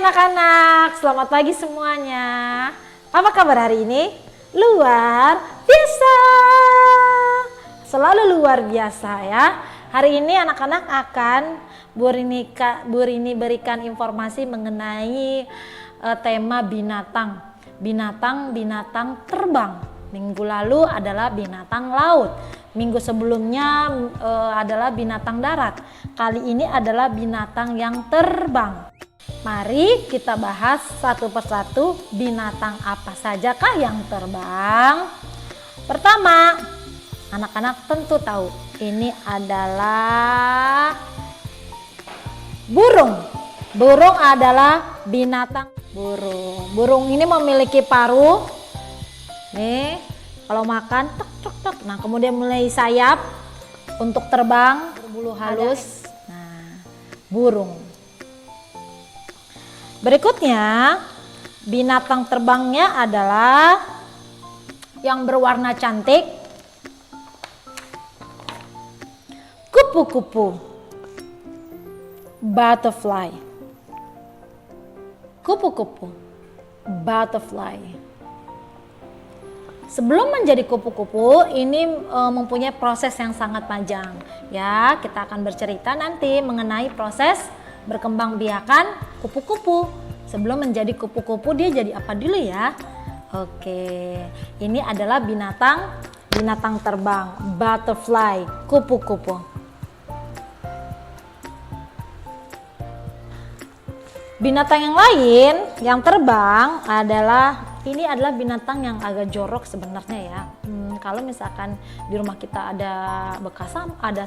anak-anak, selamat pagi semuanya. Apa kabar hari ini? Luar biasa. Selalu luar biasa ya. Hari ini anak-anak akan Bu Rini berikan informasi mengenai tema binatang. Binatang terbang. Minggu lalu adalah binatang laut. Minggu sebelumnya adalah binatang darat. Kali ini adalah binatang yang terbang. Mari kita bahas satu persatu binatang apa sajakah yang terbang. Pertama, anak-anak tentu tahu ini adalah burung. Burung adalah binatang burung. Burung ini memiliki paruh. Nih, kalau makan tek tek tek. Nah, kemudian mulai sayap untuk terbang, berbulu halus. Nah, burung. Berikutnya, binatang terbangnya adalah yang berwarna cantik, kupu-kupu, butterfly. Kupu-kupu, butterfly. Sebelum menjadi kupu-kupu, ini mempunyai proses yang sangat panjang. Ya, kita akan bercerita nanti mengenai proses berkembang biakan kupu-kupu. Sebelum menjadi kupu-kupu dia jadi apa dulu ya? Oke, ini adalah binatang terbang, butterfly, kupu-kupu. Binatang yang lain yang terbang ini adalah binatang yang agak jorok sebenarnya ya. Kalau misalkan di rumah kita ada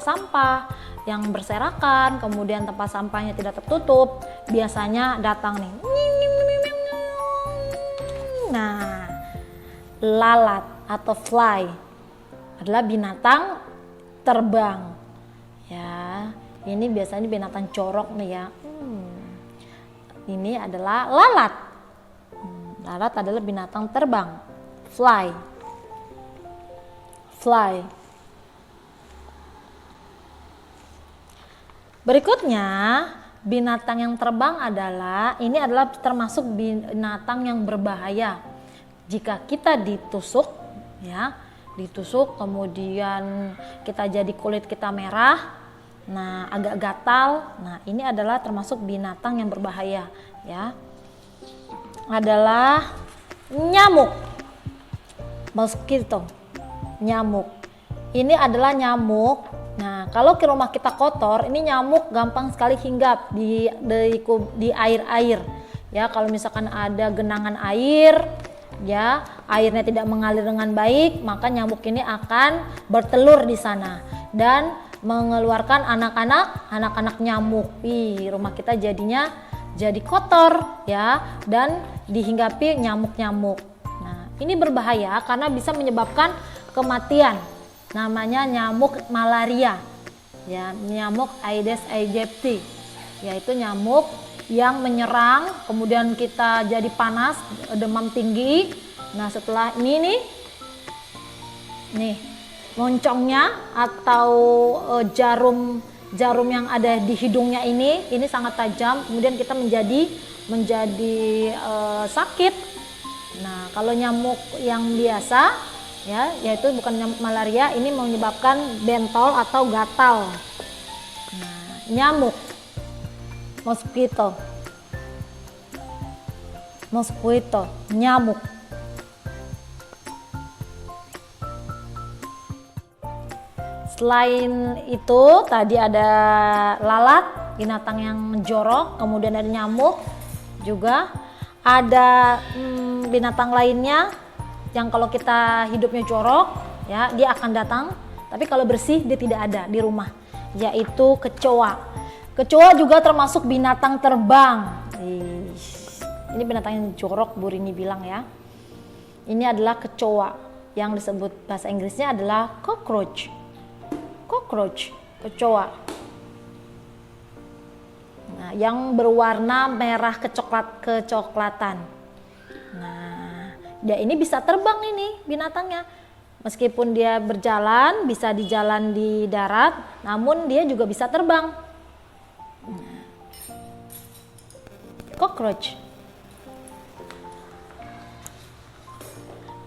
sampah yang berserakan, kemudian tempat sampahnya tidak tertutup, biasanya datang nih. Nah, lalat atau fly adalah binatang terbang. Ya, ini biasanya binatang jorok nih ya. Ini adalah lalat. Lalat adalah binatang terbang. Fly. Berikutnya, binatang yang terbang ini adalah termasuk binatang yang berbahaya. Jika kita ditusuk, kemudian kita jadi kulit kita merah, nah agak gatal. Nah, ini adalah termasuk binatang yang berbahaya, ya. Adalah nyamuk, mosquito, nyamuk. Ini adalah nyamuk. Nah, kalau ke rumah kita kotor, ini nyamuk gampang sekali hinggap di air-air. Ya, kalau misalkan ada genangan air, ya, airnya tidak mengalir dengan baik, maka nyamuk ini akan bertelur di sana dan mengeluarkan anak-anak nyamuk. Rumah kita jadinya jadi kotor ya, dan dihinggapi nyamuk-nyamuk. Nah, ini berbahaya karena bisa menyebabkan kematian. Namanya nyamuk malaria. Ya, nyamuk Aedes aegypti. Yaitu nyamuk yang menyerang, kemudian kita jadi panas, demam tinggi. Nah, setelah ini nih moncongnya atau jarum yang ada di hidungnya ini sangat tajam, kemudian kita menjadi sakit. Nah, kalau nyamuk yang biasa ya, yaitu bukan nyamuk malaria, ini menyebabkan bentol atau gatal. Nah, nyamuk mosquito, nyamuk. Selain itu, tadi ada lalat, binatang yang jorok, kemudian ada nyamuk, juga ada binatang lainnya yang kalau kita hidupnya jorok, ya, dia akan datang, tapi kalau bersih dia tidak ada di rumah, yaitu kecoa. Kecoa juga termasuk binatang terbang. Ini binatang yang jorok, Bu Rini bilang ya. Ini adalah kecoa, yang disebut bahasa Inggrisnya adalah cockroach, kecoa. Nah, yang berwarna merah kecoklatan. Nah, dia ini bisa terbang ini binatangnya. Meskipun dia berjalan, bisa di jalan di darat, namun dia juga bisa terbang. cockroach.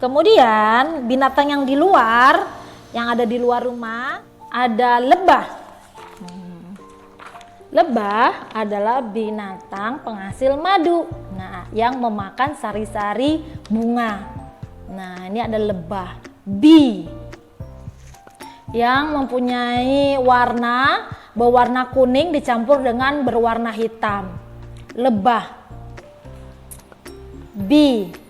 Kemudian binatang yang di luar, yang ada di luar rumah, ada lebah. Lebah adalah binatang penghasil madu. Nah, yang memakan sari-sari bunga. Nah, ini ada lebah. Bee. Yang mempunyai warna berwarna kuning dicampur dengan berwarna hitam. Lebah. Bee.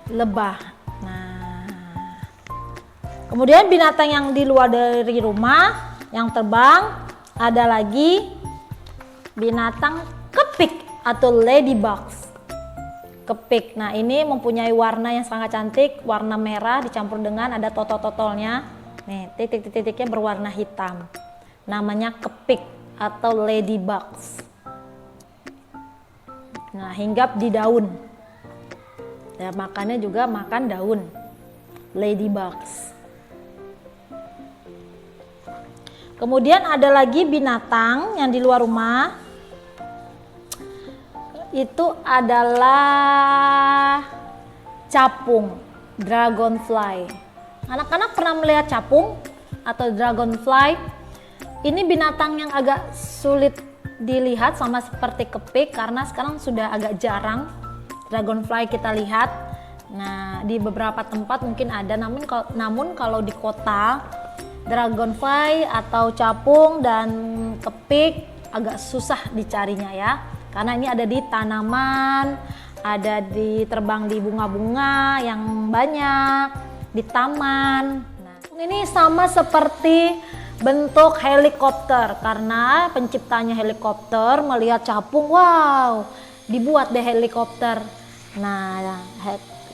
Lebah. Nah, kemudian binatang yang di luar dari rumah yang terbang ada lagi binatang kepik atau ladybugs. Kepik. Nah, ini mempunyai warna yang sangat cantik, warna merah dicampur dengan ada totol-totolnya. Nih, titik-titiknya berwarna hitam. Namanya kepik atau ladybugs. Nah, hinggap di daun. Ya, makannya juga makan daun. Ladybugs. Kemudian ada lagi binatang yang di luar rumah. Itu adalah capung, dragonfly. Anak-anak pernah melihat capung atau dragonfly? Ini binatang yang agak sulit dilihat sama seperti kepik karena sekarang sudah agak jarang dragonfly kita lihat. Nah, di beberapa tempat mungkin ada, namun kalau di kota dragonfly atau capung dan kepik agak susah dicarinya ya, karena ini ada di tanaman, ada di terbang di bunga-bunga yang banyak, di taman. Nah, ini sama seperti bentuk helikopter karena penciptanya helikopter melihat capung, wow, dibuat deh helikopter. Nah,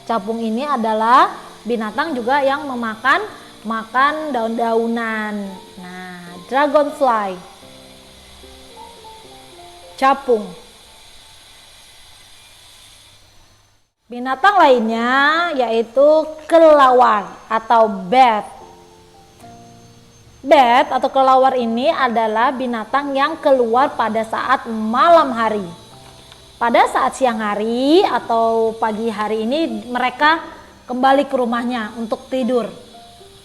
capung ini adalah binatang juga yang makan daun-daunan. Nah, dragonfly, capung. Binatang lainnya yaitu kelelawar atau bat. Bat atau kelelawar ini adalah binatang yang keluar pada saat malam hari. Pada saat siang hari atau pagi hari ini mereka kembali ke rumahnya untuk tidur.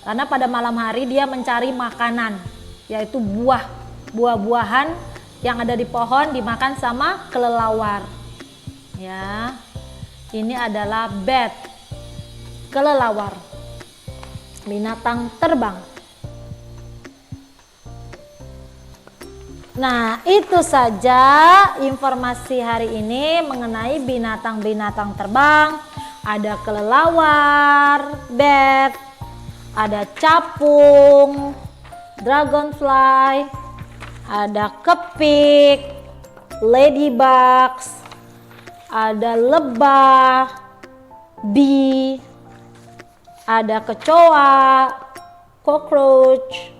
Karena pada malam hari dia mencari makanan, yaitu buah-buahan yang ada di pohon dimakan sama kelelawar. Ya. Ini adalah bat, kelelawar, binatang terbang. Nah, itu saja informasi hari ini mengenai binatang-binatang terbang. Ada kelelawar, bat, ada capung, dragonfly, ada kepik, ladybugs, ada lebah, bee, ada kecoa, cockroach,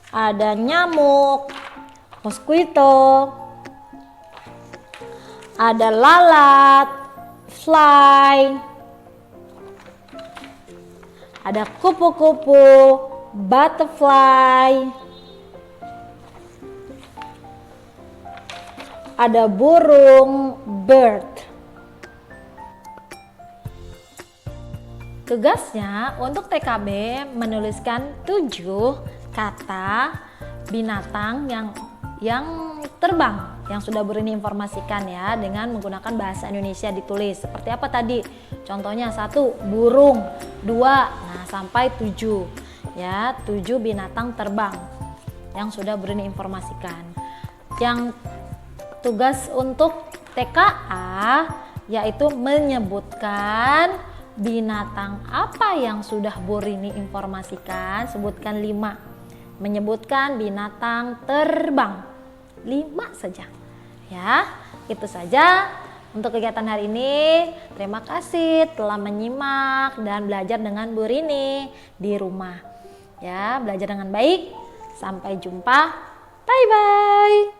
ada nyamuk, mosquito, ada lalat, fly, ada kupu-kupu, butterfly, ada burung, bird. Tugasnya untuk TKB menuliskan 7 kata binatang yang terbang yang sudah Burini informasikan ya, dengan menggunakan bahasa Indonesia ditulis. Seperti apa tadi? Contohnya 1 burung, 2 nah sampai 7 ya, 7 binatang terbang yang sudah Burini informasikan. Yang tugas untuk TKA yaitu menyebutkan binatang apa yang sudah Burini informasikan. Sebutkan 5. Menyebutkan binatang terbang 5 saja ya. Itu saja untuk kegiatan hari ini. Terima kasih telah menyimak dan belajar dengan Burini di rumah ya. Belajar dengan baik. Sampai jumpa, bye bye.